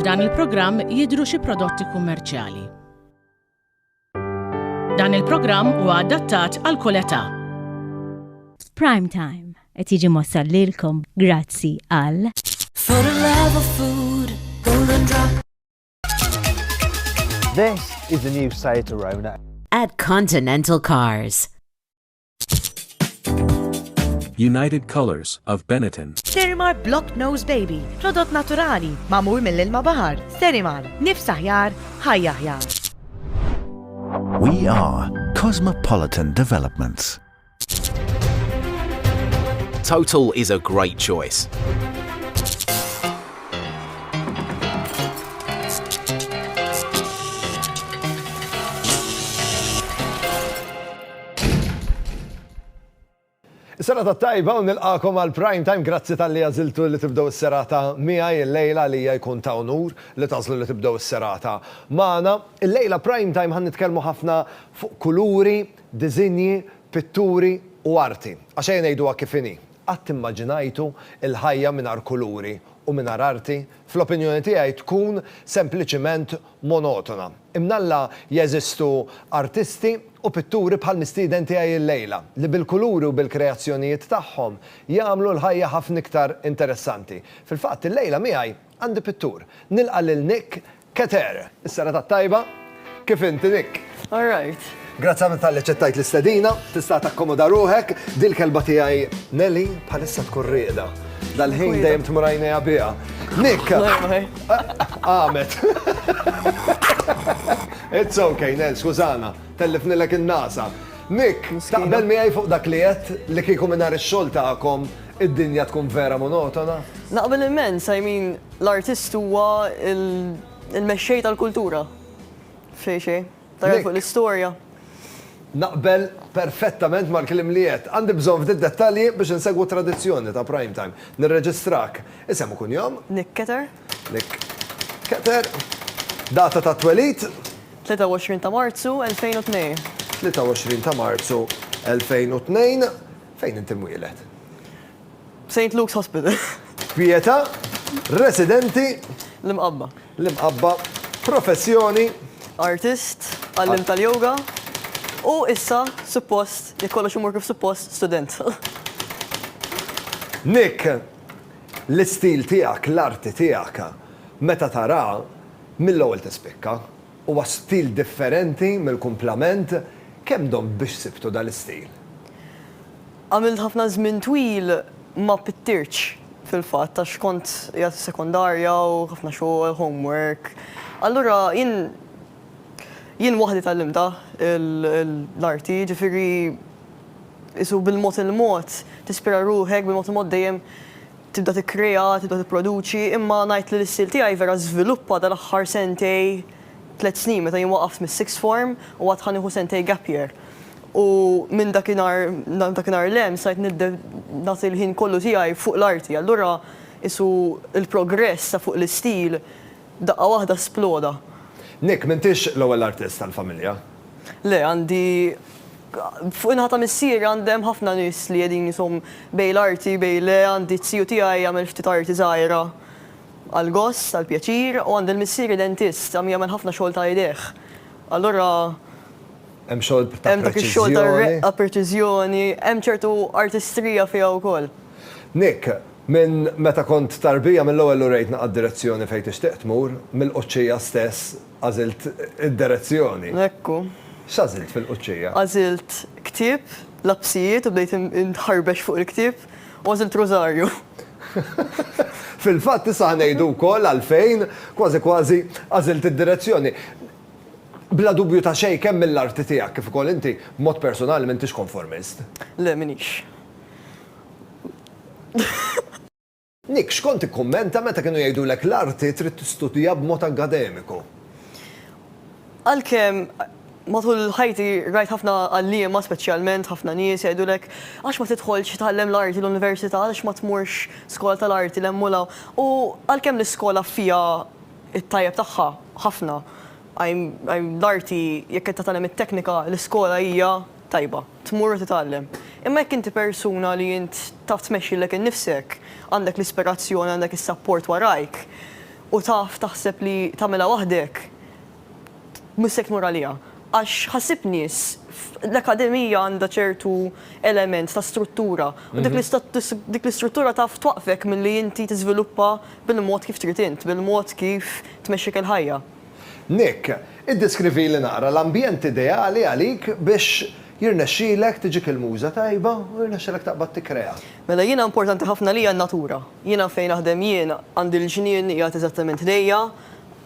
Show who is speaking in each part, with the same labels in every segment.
Speaker 1: f'dan il-programm jidhru xi prodotti kummerċjali. Dan il-programm huwa adattat għal kull età.
Speaker 2: Prime Time qed jiġi mossal lilkom grazzi għal
Speaker 3: For the love of food, Golden Drop.
Speaker 4: This is the new Seat Arona
Speaker 3: At Continental Cars.
Speaker 5: United Colors of Benetton.
Speaker 6: Sterimar Block Nose Baby, prodott naturali, mamur mill-ilma bahar. Sterimar, nifs aħjar, ħajja aħjar.
Speaker 7: We are Cosmopolitan Developments.
Speaker 8: Total is a great choice.
Speaker 9: Is-serata tajba u nilqakom għal Prime Time, grazzi tal-li għaziltu li tibdew is-serata miegħi il-lejla li jkun ta' onur li tażlu li tibdew is-serata magħna. Il-lejla Prime Time ħan nitkellmu ħafna fuq kuluri, diżinji, pitturi u arti. Għaxejn ngħiduha kif inhi. Qatt immaġinajtu il-ħajja mingħajr kuluri u mingħajr arti, fl-opinjoni tiegħi tkun sempliċiment monotona. Imnalla jeżistu artisti u pitturi bħal mistieden tiegħi il-lejla li bil-kuluri u bil-kreazzjonijiet tagħhom jagħmlu l-ħajja ħafna iktar interessanti. Fil-fatt il-lejla miegħi għandi pittur. Nilqa' lil Nick Keter. Is-serata tajba, kif inti Nick?
Speaker 10: All right.
Speaker 9: Grazzi għamil tal-li ċettajt l-istedina, tista' takkomoda ruħek, dil-kelba tiegħi Nelly bħalissa tkun rieda. Dal-ħin dejjem tmurajna biha. Nick! Għamet. It's okay, Nel, skużana, tellifnilek in-nasa. Nick, taqbel miegħi fuq dak li qed li kieku mingħajr ix-xogħol tagħkom id-dinja tkun vera monotona?
Speaker 10: Naqbel immens, l-artist huwa il-mexxej tal-kultura. Xejn, tara fuq l-istorja.
Speaker 9: Naqbel perfettament mal-klim li qed. Għandi bżonn f'dit dettalji biex insegwu tradizzjoni ta' Prime Time. Nirreġistrak. Isem ukun jom?
Speaker 10: Nick Keter.
Speaker 9: Nick Keter. Data ta' twelid?
Speaker 10: 23 ta' Marzu 2002.
Speaker 9: 23 ta' Marzu 2002. Fejn inti mwieled?
Speaker 10: St. Luke's Hospital.
Speaker 9: Pieta, residenti.
Speaker 10: L-imqabba.
Speaker 9: L-imqabba. Professjoni.
Speaker 10: Artist, għallim tal-yoga. U issa, suppost, jekkollox imur kif suppost, student.
Speaker 9: Nick, l-istil tiegħek, l-arti tiegħek, meta tara mill-ewwel tispikka, huwa stil differenti mill-kumplament, kemm dom biex sibtu dal-istil?
Speaker 10: Għamilt ħafna żmien twil ma pittirx fil-fatt għax kont qiegħed sekondarja u ħafna xogħol, homework. Allura jien waħdi tal-limta l-arti, ġifiri isu bil-mod il-mod, tispira ruħek, bil-mod il-mod dejjem tibda tikkrea, tibda tipproduċi, imma ngħid li l-istil tiegħi vera żviluppa dal-aħħar sentej 3 snin meta jien waqaft mis-sixth form u għad ħanieħu sentej gap year. U minn dakinhar lem sajt nagħti l-ħin kollu tiegħi fuq l-arti, allura isu il-progress ta' fuq l-istil daqqa waħda sploda.
Speaker 9: Nick, m'intix l-ewwel artist tal-familja?
Speaker 10: Le, għandi fuq inħata missier għandem ħafna nies li qegħdin jisom bej l-arti, bej le għandi t-siju tiegħi jagħmel ftit arti żgħira għall-gost, għall-pjaċir, u għandi l-missier dentist għam jagħmel ħafna xogħol ta' idejh. Allura
Speaker 9: hemm xogħol ta'
Speaker 10: hemm dak ix-xogħol ta' reqqa, preċiżjoni, hemm ċertu artistrija fiha wkoll.
Speaker 9: Nick, minn meta kont tarbija mill-ewwel u rejt naqgħod direzzjoni fejn tixtieq tmur, mill-quċċija stess għażilt id-direzzjoni.
Speaker 10: Ekku.
Speaker 9: X'għażilt fil-quċċija?
Speaker 10: Għażilt ktieb, labsijiet u bdejt inħarbex fuq il-ktieb u għażilt rożarju.
Speaker 9: Fil-fatt issa ngħidu wkoll għalfejn kważi għażilt id-direzzjoni. Bla dubju ta' xejn kemm mill-arti tiegħek kif ukoll inti b'mod personali m'intix konformist.
Speaker 10: Le minix.
Speaker 9: Nick, x'kont ikkummenta meta kienu jgħidulek l-arti trid tistudja b'mod akademiku?
Speaker 10: Għalkemm matul ħajti rajt ħafna għalliema speċjalment ħafna nies jgħidulek għax ma tidħolx tagħllem l-arti l-università għax ma tmurx skola tal-arti l-emmula. U għalkemm l-iskola fija it-tajjeb tagħha ħafna. L-arti jekk qed tagħlem it-teknika l-iskola hija tajba, tmur u titgħallem. Imma jekk inti persuna li int taf tmexxilek innifsek, għandek l-ispirazzjoni, għandek is-support warajk, u taf taħseb li tagħmilha waħdek, missek tmur għalija. Għax ħassib nies l-akademija għandha ċertu element ta' struttura. U dik l-istruttura taf twaqfek milli inti tiżviluppa bil-mod kif trid int, bil-mod kif tmexxik il-ħajja.
Speaker 9: Nick, iddeskrivi li naqra l-ambjent ideali għalik biex jirnexxilek tiġik il-muża tajba u jirnexxilek taqbad tikkrea.
Speaker 10: Mela jiena importanti ħafna li n-natura. Jiena fejn naħdem jien għandi l-ġnien qiegħed eżattament lejja,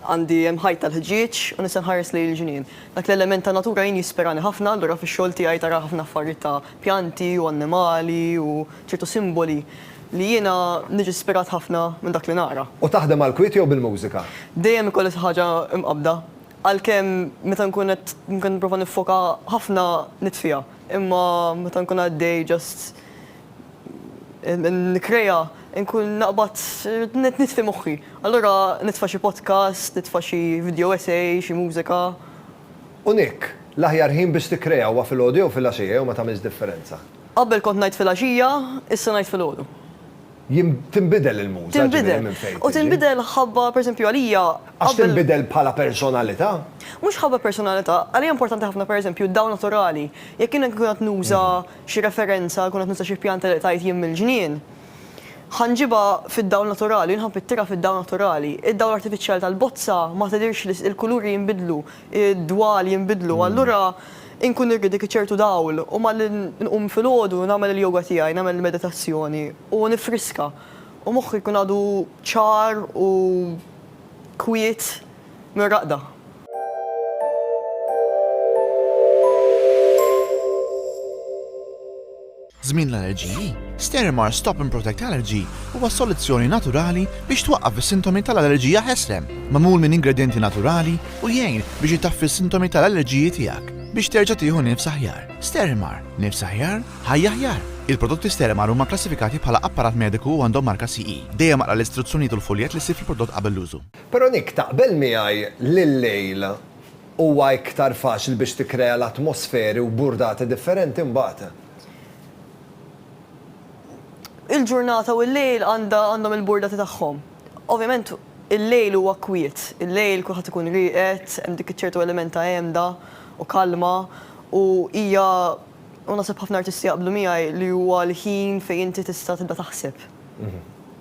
Speaker 10: għandi hemm ħajt tal-ħġieġ u nista' nħares lejn il-ġnien. Dak l-element ta' natura jien jisperani ħafna, allura fix-xogħol tiegħi tara ħafna affarijiet ta' pjanti u annimali u ċertu simboli li jiena niġi ispirat ħafna minn dak li nara.
Speaker 9: U taħdem għal-kwiet jew bil-mużika?
Speaker 10: Dejjem ikolli ħaġa imqabda. Għalkemm meta nkun qed nipprova nifoka ħafna nitfija, imma meta nkun għaddej just nikreja nkun naqbad nitfi moħħi. Allura nitfa' xi podcast, nitfa' xi video essay, xi mużika.
Speaker 9: U Nick, l-aħjar ħin biex tikkrea huwa fil-għodu jew fil-għaxija jew ma tagħmilx differenza?
Speaker 10: Qabel kont ngħid fil-għaxija, issa ngħid fil-għodu.
Speaker 9: Tinbidel il-muża.
Speaker 10: Tinbidel. U tinbidel ħabba pereżempju għalija.
Speaker 9: Għax tinbidel bħala personalità?
Speaker 10: Mhux ħabba personalità, għalija importanti ħafna pereżempju dawn naturali. Jekk kien qed nuża xi referenza, kun qed nuża xi pjanta li tajt jiem mill-ġnien, ħanġiba fid-dawl naturali, nħabb it-tira fid-dawl naturali. Id-dawl artifiċjali tal-bozza ma tidirx il-kuluri jinbidlu, id-dwal jinbidlu, allura inkun irrid ċertu dawl u ma nqum fil-għodu nagħmel il-yoga tiegħi, nagħmel il-meditazzjoni u nifriska. U moħħi jkun għadu ċar u kwiet mir-raqda.
Speaker 11: Żmien l-allerġiji, Sterimar Stop and Protect Allergy huwa soluzzjoni naturali biex twaqqaf is-sintomi tal-allerġija ħeslem, magħmul minn ingredienti naturali u jgħin biex itaffi s-sintomi tal-allerġiji tiegħek biex terġa' tieħu nifs aħjar. Sterimar, nifs aħjar, ħajja aħjar. Il-prodotti Sterimar huma klassifikati bħala apparat mediku u għandhom marka CE. Dejjem maqra l-istruzzjonijiet u l-foljet li ssir fil-prodott qabel l-użu.
Speaker 9: Però Nick, taqbel miegħi lil-lejl huwa iktar faċli biex tikkrea l-atmosferi u burdati differenti mbagħad.
Speaker 10: Il-ġurnata u l-lejl għandhom il-burdati tagħhom. Ovvjament il-lejl huwa kwiet, il-lejl kulħadd ikun rieqed, hemm dik ċertu element ta' għemda u kalma u hija u naħseb ħafna artisti jaqblu miegħi li huwa l-ħin fejn inti tista' tibda taħseb.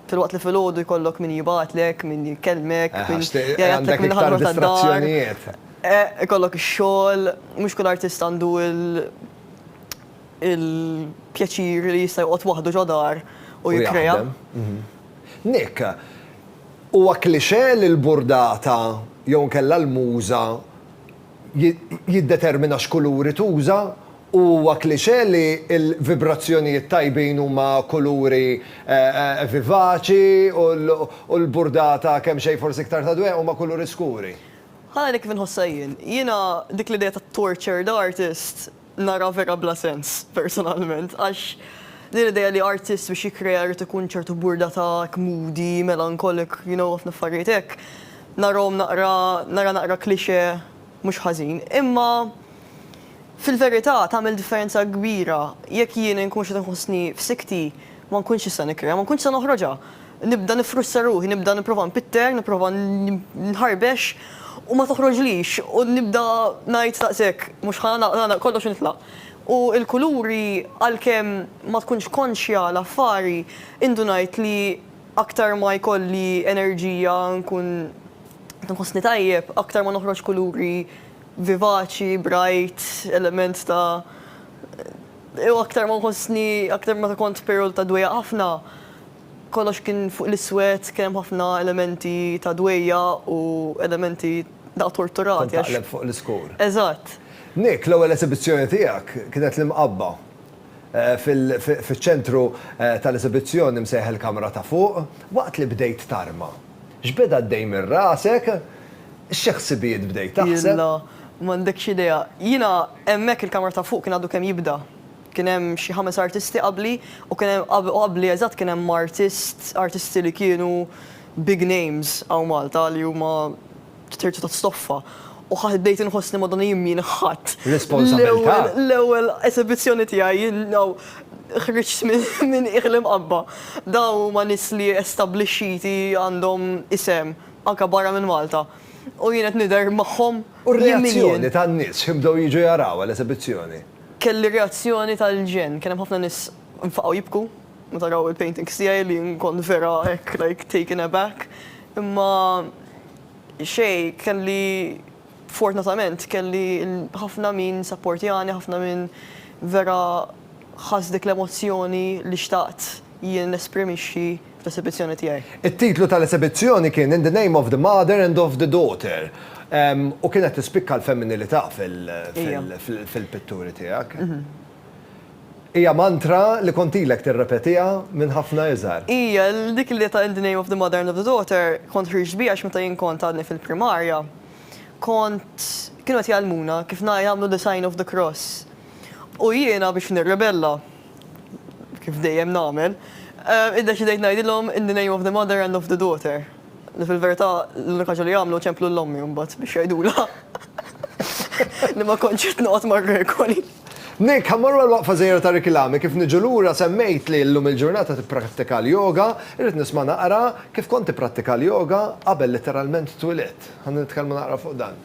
Speaker 10: Fil-waqt li fil-għodu jkollok min jibgħatlek, min jikellmek, min jgħidlek minn ħadra tad-dar. Ikollok ix-xogħol, mhux kull artist għandu il-pjaċir li jista' joqgħod waħdu ġodar u jikkrea.
Speaker 9: Nick, huwa klixé li l-burdata jew nkella l-muża jiddetermina x'kuluri tuża u huwa klixé li l-vibrazzjonijiet tajbin huma kuluri vivaċi u l-burdata kemm xejn forsi iktar ta' dweq huma kuluri skuri.
Speaker 10: Ħana kif inħossa jien. Jiena dik l-idea ta' tortured artist nara vera bla sens, personalment, għax din l-idea li artist biex jikkrea jrid ikun ċertu burdata moody, melancholic, ħafna affarijiet hekk, narahom naqra klixé mhux ħażin. Imma fil-verità tagħmel differenza kbira. Jekk jien nkun xi inħossni f'sikti, ma nkunx issa nikkrea, ma nkunx se noħroġha. Nibda nifrussa ruħi, nibda nipprova npitter, nipprova nħarbex u ma toħroġlix u nibda ngħid taqsek, mhux ħana kollox nitlaq. U l-kuluri għalkemm ma tkunx konxja l-affari, indunajt li aktar ma jkolli enerġija nkun nħossni tajjeb, aktar ma noħroġ kuluri vivaċi, bright, element ta' u aktar ma nħossni, aktar ma kont periodu ta' dwejja ħafna, kollox kien fuq l-iswed, kien ħafna elementi ta' dwejja u elementi da' torturati.
Speaker 9: Taqleb fuq l-iskur.
Speaker 10: Eżatt.
Speaker 9: Nick, l-ewwel esibizzjoni tiegħek kienet l-imqabba fiċ-ċentru tal-esibizzjoni msejħel kamra ta' fuq, waqt li bdejt tarma. X'beda għaddej minn rasek, x'ħsibijiet bdejt taħseb?
Speaker 10: M'għandekx idea. Jiena hemmhekk il-kamra ta' fuq kien għadu kemm jibda. Kien hemm xi 5 artisti qabli u kien hemm qabli eżatt kien hemm artisti li kienu big names hawn Malta li huma terġa' ta' stoffa. U ħaddejt inħossni madonna jimmin ħadd.
Speaker 9: Responsabilità.
Speaker 10: L-ewwel esibizzjoni tiegħi ħriġt minn iħlim qabba. Daw ma nies li estabblixxiti għandhom isem anka barra minn Malta. U jien qed nidher magħhom.
Speaker 9: U r-reazzjoni tan-nies x'ibdew jiġu jaraw l-esibizzjoni?
Speaker 10: Kelli reazzjoni tal-ġen, kien hemm ħafna nies nfaqgħu jibku meta raw il-paintings tiegħi li nkun vera hekk like taken aback. Imma xej kelli fortunatament kelli ħafna min supportjani, ħafna min vera ħass dik l-emozzjoni li xtaqt jien nesprimixxi fl-esibizzjoni tiegħi.
Speaker 9: Il-titlu tal-esibizzjoni kien In the Name of the Mother and of the Daughter. U kienet tispikka l-femminilità fil-pitturi tiegħek. Hija mantra li kontilek tirrepetija minn ħafna iżgħar.
Speaker 10: Ija, dik li ta' In the Name of the Mother and of the Daughter kont ħriġt biha meta jien kont għadni fil-primarja. Kienu qed jgħallmuna kif jagħmlu the sign of the cross. U jiena biex nirrebella, kif dejjem nagħmel, iddeċidejt ngħidilhom In the Name of the Mother and of the Daughter. Li fil-verità l-unika ħaġa li jagħmlu ċemplu l-ommi mbagħad biex jgħidula. Li ma kontx qed noqgħod mar-regoli.
Speaker 9: Nick, ħammorru l-waqfa żejra ta' rikilami kif niġu lura semmejt li llum il-ġurnata tipprattika l-yoga, irrid nisma' naqra kif kont tipprattika l-yoga qabel letteralment twilet. Ħan nitkellmu naqra fuq dan.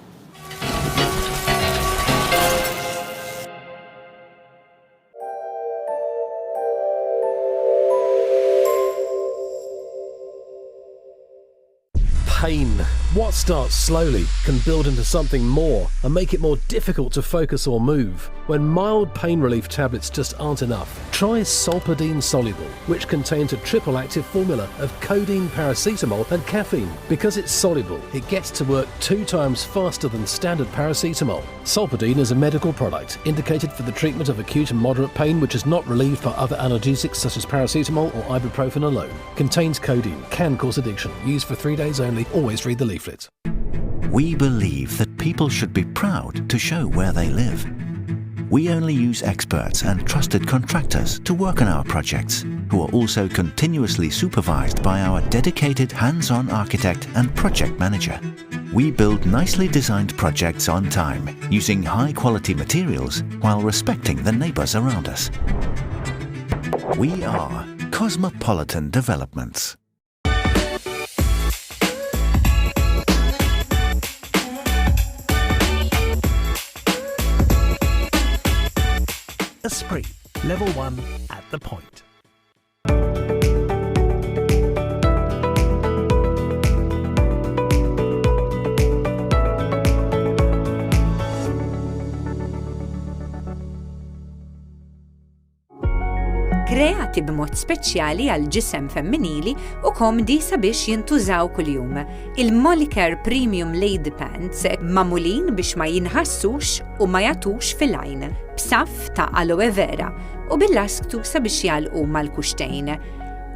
Speaker 12: Pain. What starts slowly can build into something more and make it more difficult to focus or move. When mild pain relief tablets just aren't enough, try Solpadeine Soluble, which contains a triple active formula of codeine, paracetamol and caffeine. Because it's soluble, it gets to work 2 times faster than standard paracetamol. Solpadeine is a medical product indicated for the treatment of acute and moderate pain which is not relieved by other analgesics such as paracetamol or ibuprofen alone. Contains codeine, can cause addiction, used for 3 days only. Always read the leaflet.
Speaker 7: We believe that people should be proud to show where they live. We only use experts and trusted contractors to work on our projects, who are also continuously supervised by our dedicated hands-on architect and project manager. We build nicely designed projects on time, using high-quality materials while respecting the neighbors around us. We are Cosmopolitan Developments.
Speaker 13: Esprit, level 1 at the point.
Speaker 14: Kreati b'mod speċjali għal ġisem femminili u komdi sabiex jintużaw kuljum. Il-Molicare Premium Lady Pants mamulin biex ma jinħassux u ma jatux fil-għajn, b'saf ta' aloe vera u bil-lasktu sabiex jalqu mal-kuxtejn.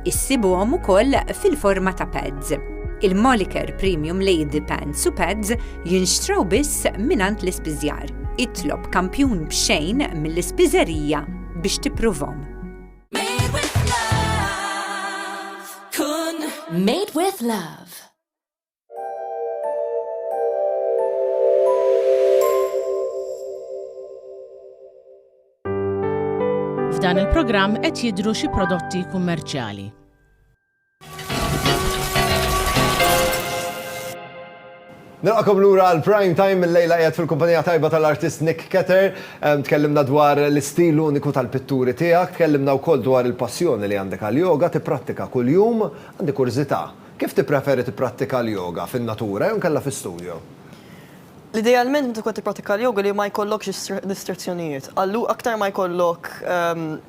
Speaker 14: Issibuhom ukoll fil-forma ta' pads. Il-Molicare Premium Lady Pants u pads jinxtraw biss minant l-ispiżjar. Itlob kampjun b'xejn mill-ispiżerija biex tippruvom.
Speaker 3: Made with love.
Speaker 1: F'dan il-programm qed jidhru xi prodotti kummerċjali.
Speaker 9: Nilqakom lura għal Prime Time il-lejla qiegħed fil-kumpanija tajba tal-artist Nick Keter. Tkellimna dwar l-istil uniku tal-pitturi tiegħek, tkellimna wkoll dwar il-passjoni li għandek għal-yoga, tipprattika kuljum, għandek kurżità. Kif tippreferi tipprattika l-yoga fin-natura jew nkella fi-studio?
Speaker 10: L-idealment inti tkun tipprattika l-yoga li ma jkollokx distrazzjonijiet. Allu aktar ma jkollok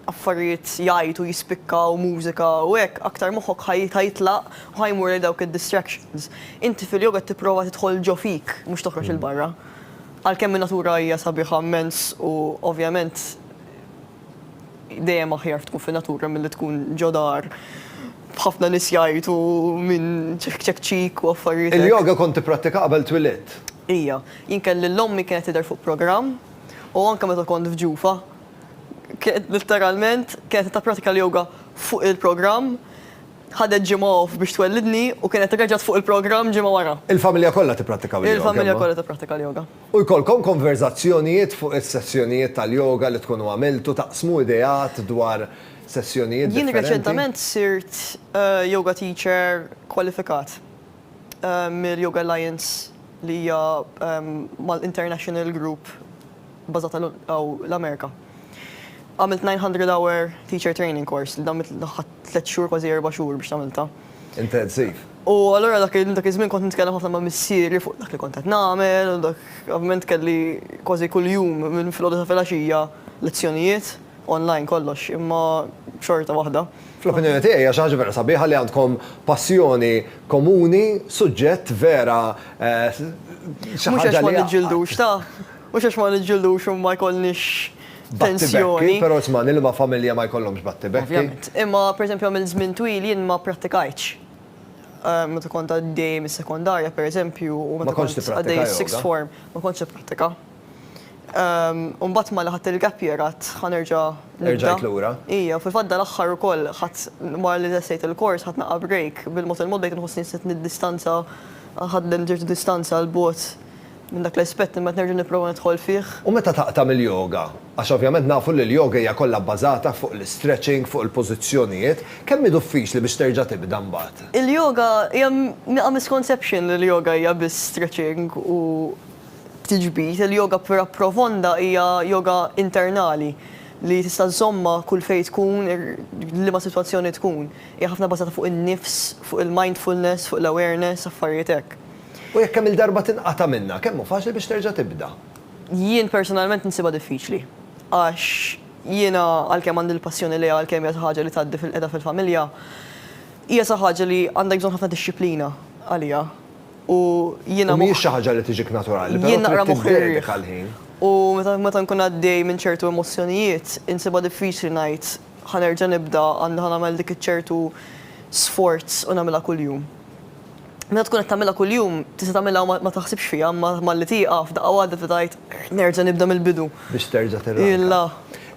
Speaker 10: affarijiet jgħidu jispikkaw mużika u hekk aktar moħħok ħajtlaq u ħajmur lejn dawk id-distractions. Inti fil-yoga tipprova tidħol ġo fik mhux toħroġ il barra. Għalkemm in-natura hija sabiħa immens u ovvjament dejjem aħjar tkun fin-natura milli tkun ġo dar. B'ħafna nies jgħidu minn ċek u affarijiet.
Speaker 9: Il-yoga kont tipprattika qabel twilet?
Speaker 10: Ija, jien kelli l-ommi kienet tidher fuq programm u anke meta kont f'Ġufa. Literalment kienet tipprattika l-yoga fuq il-programm, ħadet ġimgħa off biex twellidni u kienet reġgħet fuq il-programm ġimgħa wara.
Speaker 9: Il-familja kollha tipprattika l-yoga?
Speaker 10: Il-familja kollha tipprattika l-yoga.
Speaker 9: U jkollkom konverzazzjonijiet fuq is-sessjonijiet tal-yoga li tkunu għamiltu, taqsmu idejat dwar sessjonijiet differenti?
Speaker 10: Jien reċentament sirt yoga teacher kwalifikat. mill-Yoga Alliance li hija mal-International Group bażata l-Amerika. Għamilt 900-hour teacher training course li għamilt 3 xhur kważi 4 xhur biex tagħmilha.
Speaker 9: Intensiv.
Speaker 10: U allura dak iż-żmien kont nitkellem ħafna ma' missieri fuq dak li kont qed nagħmel, u dak ovvjament kelli kważi kuljum minn filgħodu ta' filgħaxija lezzjonijiet online kollox, imma xorta waħda.
Speaker 9: Fl-opinjoni tiegħi hija xi ħaġa vera sabiħa li għandkom passjoni komuni, suġġett vera xi
Speaker 10: ħaġa li ma
Speaker 9: niġġildux
Speaker 10: mhux għax ma niġġildux u ma jkollniex tensjoni.
Speaker 9: Però isma' li ma' familja ma jkollhomx battibekki.
Speaker 10: Imma pereżempju għamil żmien twil jien ma prattikajtx. Meta kont għaddej mis-sekondarja pereżempju u meta kont għaddej sixth form ma kontx nipprattika. Mbagħad ma laħat il-gap year għad ħanerġa' nibda.
Speaker 9: lura.
Speaker 10: Ija, fil-fadda l-aħħar ukoll ħadd wara li dessejt il-kors ħadd naqa' break bil-mod bejt inħossni sitt nid-distanza ħadden ġertu distanza l-bot minn dak l-aspett imma nerġa' nipprova nidħol fih.
Speaker 9: U meta taqta' mill-yoga? Għax ovvjament nafu li l-yoga hija kollha bbażata fuq l-stretching, fuq il-pożizzjonijiet, kemm hi diffiċli biex terġa' tibda mbagħad?
Speaker 10: Il-yoga hija misconception li l-yoga hija biss stretching u tiġbit. Il-yoga pura profonda hija yoga internali li tista' żomma kull fejn tkun, liema sitwazzjoni tkun. Hija ħafna bbażata fuq in-nifs, fuq il-mindfulness, fuq l-awareness, affarijiet hekk.
Speaker 9: U jekk kemm il-darba tinqata' minnha, kemm hu faċli biex terġa' tibda?
Speaker 10: Jien personalment nisibha diffiċli. Għax jiena għalkemm għandi l-passjoni li għalkemm hija ħaġa li tgħaddi fil-qiegħda fil-familja, hija xi ħaġa li għandek bżonn ħafna dixxilpina għaliha. U jiena
Speaker 9: mhijiex xi ħaġa li tiġik naturali, però trid tiddedika l-ħin.
Speaker 10: U meta nkun għaddej minn ċertu emozzjonijiet, insibha diffiċli ngħid ħanerġa' nibda għandi nagħmel dik iċ-ċertu sforz u nagħmilha kuljum. Meta tkun qed tagħmilha kuljum, tista' tagħmilha ma taħsibx fiha, ma li tieqaf daqqa waħda tgħid nerġa' nibda mill-bidu.
Speaker 9: Biex terġa' tirra.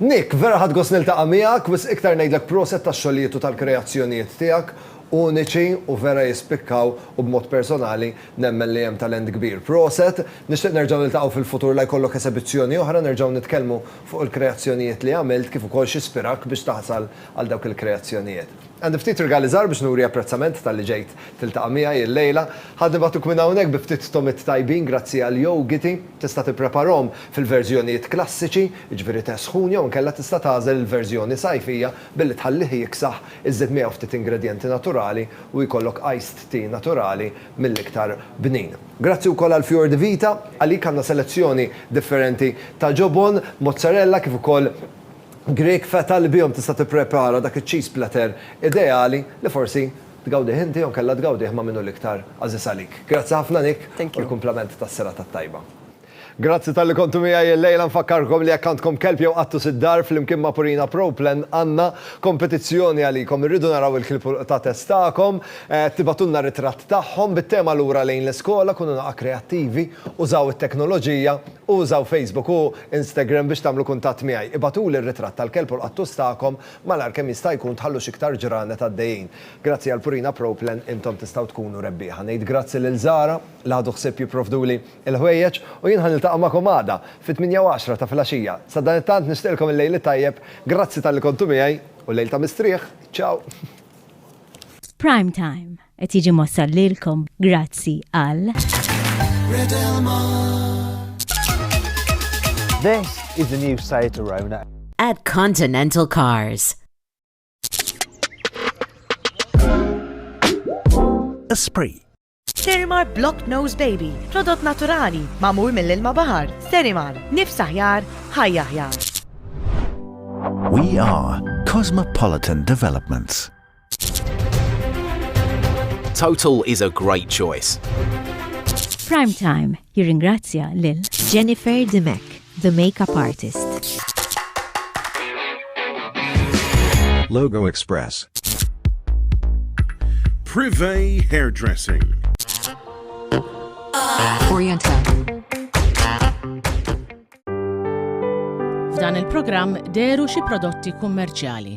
Speaker 9: Nick, vera ħadd gost niltaqa' miegħek, wis iktar ngħidlek proset tax-xogħlijiet u tal-kreazzjonijiet tiegħek uniċi u vera jispikkaw u b'mod personali nemmen li hemm talent kbir. Proset, nixtieq nerġgħu niltaqgħu fil-futur la jkollok esibizzjoni oħra nerġgħu nitkellmu fuq il-kreazzjonijiet li għamilt kif ukoll xispirak biex taħsal għal dawk il-kreazzjonijiet. Għandi ftit regalizzar biex nuri apprezzament tal-li ġejt tiltaqa' miegħi il-lejla. Ħadd nibatuk minn hawnhekk bi ftit tomit tajbin grazzi għal yogiti, tista' tippreparahom fil-verżjonijiet klassiċi, jiġifieri tesħun jew inkella tista' tagħżel il-verżjoni sajfija billi tħallih jiksaħ iżżid miegħu ftit ingredjenti naturali u jkollok iced tea naturali mill-iktar bnin. Grazzi wkoll għal Fior di Vita, għalik għandna selezzjoni differenti ta' ġobon, mozzarella kif ukoll Greek feta li bihom tista' tipprepara dak iċ-cheese platter ideali li forsi tgawdih inti jew kellha tgawdih ma' minnu l-iktar għażis għalik. Grazzi ħafna Nick u l-kumplament tas-serata tajba. Grazzi tal-li kontu miegħi l-lejla nfakkarkom li jekk għandkom kelb jew qattu sid-dar flimkien ma' Purina ProPlan għandna kompetizzjoni għalikom. Irridu naraw il-klip ta' testakom, tibatunna ritratt tagħhom bit-tema lura lejn l-iskola, kunu naqa' kreattivi, użaw it-teknoloġija, użaw Facebook u Instagram biex tagħmlu kuntatt miegħi. Ibatuli r-ritratt tal-kelb u l-qattus tagħkom malar kemm jista' jkun tħallu xiktar ġranet għaddejjin. Grazzi għal Purina ProPlan intom tistgħu tkunu rebbieħa. Ngħid grazzi lil Zara li ħadu ħsieb jipprovduli il-ħwejjeġ u jien niltaqa' magħkom għada fit-8 ta' filgħaxija. Sa dan it-tant nixtieqilkom il-lejl tajjeb, grazzi tal-li kontu miegħi u lejl ta' mistrieħ. Ciao.
Speaker 2: Prime Time qed jiġi mossal lilkom grazzi għal
Speaker 4: This is the new Seat Arona
Speaker 15: at Continental Cars.
Speaker 13: Esprit.
Speaker 6: Sterimar Block Nose Baby, prodott naturali, mamur mill-ilma bahar. Sterimar, nifs aħjar, ħajja aħjar.
Speaker 7: We are Cosmopolitan Developments.
Speaker 8: Total is a great choice.
Speaker 2: Prime Time jirringrazzja lil
Speaker 16: Jennifer Demek, the makeup artist.
Speaker 17: Logo Express.
Speaker 18: Privé Hairdressing.
Speaker 1: Oriental. F'dan il-programm deru xi prodotti kummerċjali.